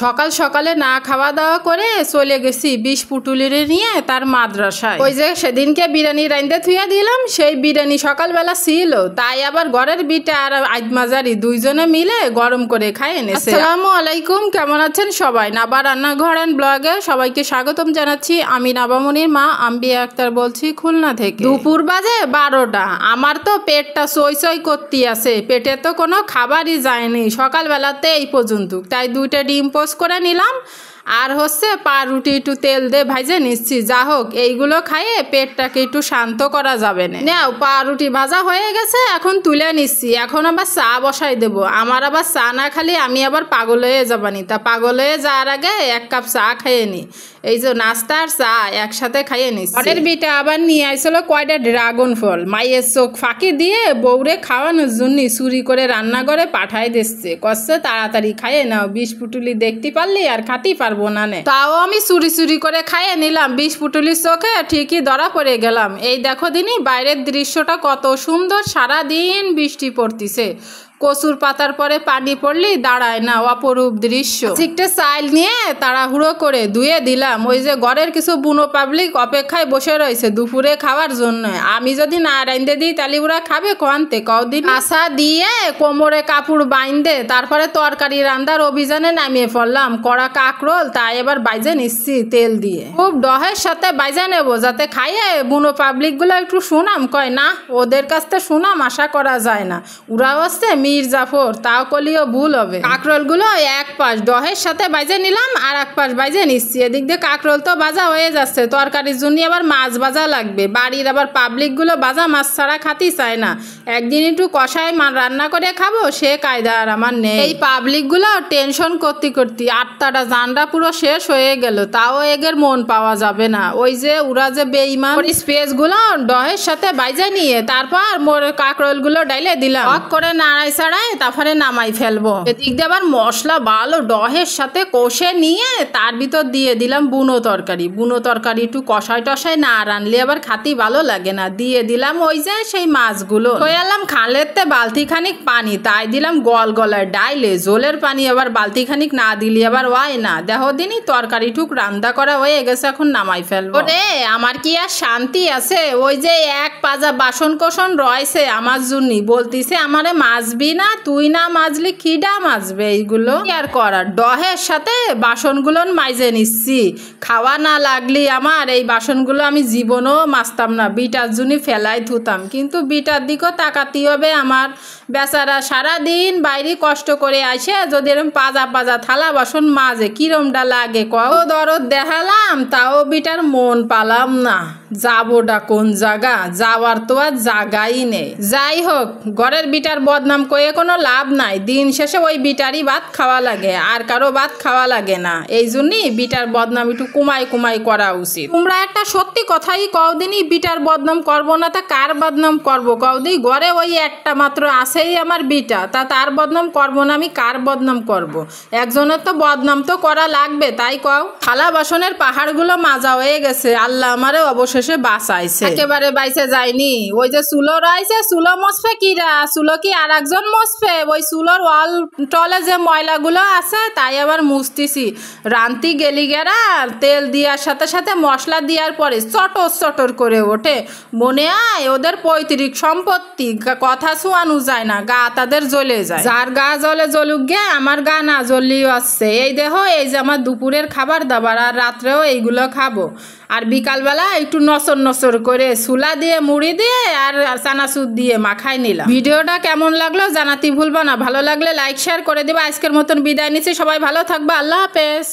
সকাল সকালে না খাওয়া দাওয়া করে চলে গেছি 20 পুটুলিরে নিয়ে তার মাদ্রাসায়। ওই যে সেদিনকে বিরিয়ানি রাইন্দে থুইয়া দিলাম, সেই বিরিয়ানি সকালবেলা ছিল, তাই আবার ঘরের বিটা আর আজমাজারি দুইজনে মিলে গরম করে খাই এনেছে। আসসালামু আলাইকুম, কেমন আছেন সবাই? নাবা রান্নাঘর এন্ড ব্লগে সবাইকে স্বাগতম জানাচ্ছি। আমি নাবামনির মা আম্বিয়া আক্তার বলছি খুলনা থেকে। দুপুর বাজে 12টা, আমার তো পেটটা চই চই করতে আছে, পেটে তো কোনো খাবারই যায়নি সকালবেলাতে এই পর্যন্ত। তাই 2টা ডিম পোস্ট করে নিলাম, আর হচ্ছে পাউরুটি একটু তেল দিয়ে ভাজে নিচ্ছি। যা হোক, এইগুলো খাইয়ে পেটটাকে একটু শান্ত করা যাবে না। নাও, পাউরুটি ভাজা হয়ে গেছে, এখন তুলে নিচ্ছি। এখন আবার চা বসাই দেবো। আমার আবার চা না খালি আমি আবার পাগল হয়ে যাবানি। তা পাগল হয়ে যাওয়ার আগে 1 কাপ চা খাইয়ে নি। এই যে নাস্তা আর চা একসাথে খাইয়ে নিচ্ছি। ঘরের বিটা আবার নিয়ে আসছিল কয়টা ড্রাগন ফল, মায়ের চোখ ফাঁকি দিয়ে বউরে খাওয়ানোর জন্য চুরি করে রান্নাঘরে পাঠাই দিচ্ছে। কচ্ছে তাড়াতাড়ি খাইয়ে নাও, 20 পুটুলি দেখতে পারলি আর খাতেই পারবো না। তাও আমি চুরি চুরি করে খাইয়ে নিলাম। 20 পুটুলির চোখে ঠিকই ধরা পড়ে গেলাম। এই দেখো দিনি বাইরের দৃশ্যটা কত সুন্দর, সারাদিন বৃষ্টি পড়তিছে। কচুর পাতার পরে পানি পড়লেই দাঁড়ায় না, অপরূপ দৃশ্য। ঠিকটা চাইল নিয়ে তাড়াহুড়ো করে ধুয়ে দিলাম। ওই যে ঘরের কিছু বুনো পাবলিক অপেক্ষায় বসে রয়েছে দুপুরে খাওয়ার জন্য। আমি যদি না রাইন্দে দিই তাহলে ওরা খাবে কোয়ান্তে? কদিন আশা দিয়ে কোমরে কাপড় বাইন্দে তারপরে তরকারি রান্নার অভিযানে নামিয়ে পড়লাম। কড়া কাকরোল তাই এবার বাইজে নিচ্ছি তেল দিয়ে। খুব ডহের সাথে বাইজে নেবো, যাতে খাইয়ে বুনো পাবলিকগুলো একটু সুনাম কয়। না, ওদের কাছ থেকে সুনাম আশা করা যায় না। ওরা হচ্ছে মির্জাফর, তাও কলিও ভুল হবে। কাকরোলগুলো এক পাশ ডহের সাথে বাইজে নিলাম, আর এক পাশ বাইজে নিচ্ছি। এদিক দিয়ে কাকরোল তো ভাজা হয়ে যাচ্ছে, তরকারির জন্য আবার মাছ ভাজা লাগবে। বাড়ির আবার পাবলিকগুলো ভাজা মাছ ছাড়া খাতেই চায় না। একদিন একটু কষায় রান্না করে খাবো, সে কায়দা আর আমার নেই। এই পাবলিকগুলো টেনশন করতে করতে 8টা জানটা পুরো শেষ হয়ে গেল, তাও এগের মন পাওয়া যাবে না। ওই যে ওরা যে বেইমান, স্পেসগুলো ডহের সাথে বাইজে নিয়ে তারপর মোর কাকরোলগুলো ডাইলে দিলাম। করে নাড়াই ছাড়াই তারপরে নামাই ফেলবো। এদিক দিয়ে আবার মশলা ভালো ডহের সাথে কষে নিয়ে তার ভিতর দিয়ে দিলাম বুনো তরকারি। বুনো তরকারি একটু কষায় টসায় না রানলে আবার খাতি ভালো লাগে না। দিয়ে দিলাম ওই যে সেই মাছগুলো। এলাম খালেতে বালতি খানিক পানি, তাই দিলাম গল গলায় ডাইলে। জলের পানি আবার বালতি খানিক না দিলে আবার হয় না। দেখো দিনই তরকারি টুক রান্না করা হয়ে গেছে, এখন নামাই ফেলবো। রে আমার কি আর শান্তি আছে? ওই যে এক পাজা বাসন কোসন রয়েছে আমার জন্য, বলতিছে আমারে মাজবি না, তুই না মাজলি কিডা মাজবে? এইগুলো আর করার, ডহের সাথে বাসনগুলো মাইজে নিচ্ছি। খাওয়া না লাগলি আমার এই বাসনগুলো আমি জীবনও মাজতাম না, বিটার জন্য ফেলাই থুতাম। কিন্তু বিটার দিকও তাকাতে হবে আমার। বেচারা সারাদিন বাইরে কষ্ট করে আসে, যদি এরকম পাজা পাজা থালা বাসন মাজে কিরমটা লাগে কও। দরদ দেখালাম, তাও বিটার মন পালাম না। যাবোটা কোন জায়গা? যাওয়ার তো আর জায়গাই নেই। যাই হোক, ঘরের বিটার বদনাম কয়ে কোনো লাভ নাই। দিন শেষে ওই বিটারই ভাত খাওয়া লাগে, আর কারো ভাত খাওয়া লাগে না। এই জন্যই বিটার বদনাম একটু কুমাই কুমাই করা উচিত। তোমরা একটা সত্যি কথাই কও দিনই, বিটার বদনাম করবো না তা কার বদনাম করবো কও দি? ঘরে ওই একটা মাত্র আছেই আমার বিটা, তা তার বদনাম করবো না আমি কার বদনাম করব? একজনের তো বদনাম তো করা লাগবে, তাই কও। থালা বাসনের পাহাড়গুলো মাজা হয়ে গেছে, আল্লাহ আমারে অবশেষে বাঁচাইছে। একেবারে বাইসে যায়নি। ওই যে চুলো রয়েছে, চুলো মসফে কিরা? চুলো কি আর একজন মসফে? ওই চুলোর ওয়াল টলে যে ময়লাগুলো আছে তাই আবার মুছতেছি। রান্তি গেলি গেরা তেল দেওয়ার সাথে সাথে মশলা দেওয়ার পরে চটর চটর করে ওঠে। মনে হয় ওদের পৈতৃক সম্পত্তি, কথা শোয়ানো যায় না, গা তাদের জ্বলে যায়। যার গা জ্বলে জ্বলুক গে, আমার গা না জ্বললেও আসছে। এই দেখো, এই যে আমার দুপুরের খাবার দাবার, আর রাত্রেও এইগুলো খাবো। আর বিকালবেলা একটু নসর নসর করে সুলা দিয়ে মুড়ি দিয়ে আর চানাচুর দিয়ে মাখাই নিলাম। ভিডিওটা কেমন লাগলো জানাতে ভুলবা না। ভালো লাগলে লাইক শেয়ার করে দেবা। আজকের মতন বিদায় নিচ্ছি, সবাই ভালো থাকবা। আল্লাহ হাফেজ।